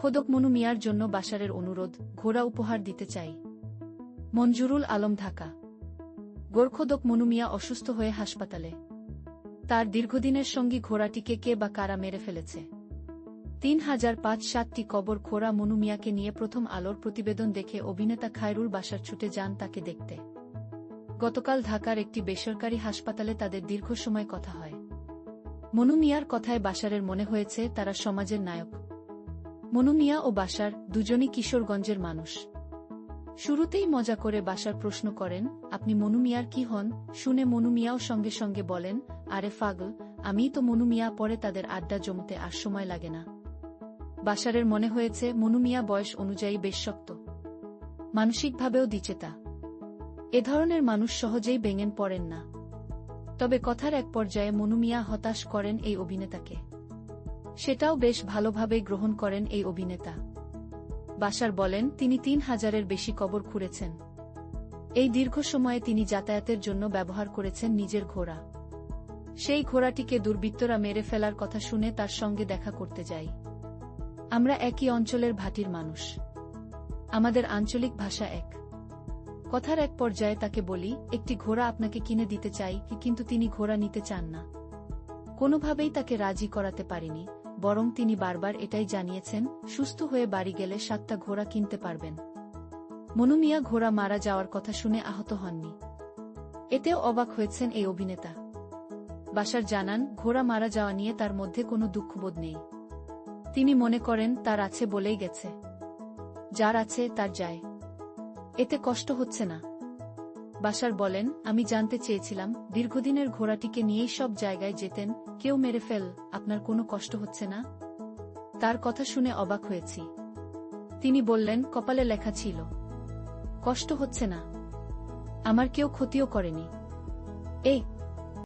গোরখোদক মনু মিয়ার জন্য বাশারের অনুরোধ, ঘোড়া উপহার দিতে চাই। মঞ্জুরুল আলম, ঢাকা। গোরখোদক মনু মিয়া অসুস্থ হয়ে হাসপাতালে। তার দীর্ঘদিনের সঙ্গী ঘোড়াটিকে কে বা কারা মেরে ফেলেছে? ৩,৫০৭টি কবর খোঁড়া মনু মিয়াকে নিয়ে প্রথম আলোর প্রতিবেদন দেখে অভিনেতা খায়রুল বাশার ছুটে যান তাকে দেখতে। গতকাল ঢাকার একটি বেসরকারি হাসপাতালে তাদের দীর্ঘ সময় কথা হয়। মনু মিয়ার কথায় বাশারের মনে হয়েছে তারা সমাজের নায়ক। মনু মিয়া ও বাশার দুজনই কিশোরগঞ্জের মানুষ। শুরুতেই মজা করে বাশার প্রশ্ন করেন, আপনি মনু মিয়ার কি হন? শুনে মনু মিয়াও সঙ্গে সঙ্গে বলেন, আরে পাগল, আমিই তো মনু মিয়া। পরে তাদের আড্ডা জমতে আর সময় লাগে না। বাশারের মনে হয়েছে মনু মিয়া বয়স অনুযায়ী বেশ শক্ত, মানসিকভাবেও দিচেতা। এ ধরনের মানুষ সহজেই ভেঙে পড়েন না। তবে কথার এক পর্যায়ে মনু মিয়া হতাশ করেন এই অভিনেতাকে। সেটাও বেশ ভালোভাবেই গ্রহণ করেন এই অভিনেতা। বাশার বলেন, তিনি ৩,০০০-এর বেশি কবর খুঁড়েছেন। এই দীর্ঘ সময়ে তিনি যাতায়াতের জন্য ব্যবহার করেছেন নিজের ঘোড়া। সেই ঘোড়াটিকে দুর্বৃত্তরা মেরে ফেলার কথা শুনে তার সঙ্গে দেখা করতে যাই। আমরা একই অঞ্চলের ভাটির মানুষ, আমাদের আঞ্চলিক ভাষা এক। কথার এক পর্যায়ে তাকে বলি, একটি ঘোড়া আপনাকে কিনে দিতে চাই, কিন্তু তিনি ঘোড়া নিতে চান না। কোনোভাবেই তাকে রাজি করাতে পারিনি, বরং তিনি বারবার এটাই জানিয়েছেন, সুস্থ হয়ে বাড়ি গেলে 7টা ঘোড়া কিনতে পারবেন। মনু মিয়া ঘোড়া মারা যাওয়ার কথা শুনে আহত হননি। এতেও অবাক হয়েছেন এই অভিনেতা। বাশার জানান, ঘোড়া মারা যাওয়া নিয়ে তার মধ্যে কোনো দুঃখবোধ নেই। তিনি মনে করেন তার আছে বলেই গেছে, যার আছে তার যায়, এতে কষ্ট হচ্ছে না। বাশার বলেন, আমি জানতে চেয়েছিলাম, দীর্ঘদিনের ঘোড়াটিকে নিয়েই সব জায়গায় যেতেন, কেউ মেরে ফেল, আপনার কোনো কষ্ট হচ্ছে না? তার কথা শুনে অবাক হয়েছি। তিনি বললেন, কপালে লেখা ছিল, কষ্ট হচ্ছে না, আমার কেউ ক্ষতিও করেনি। এই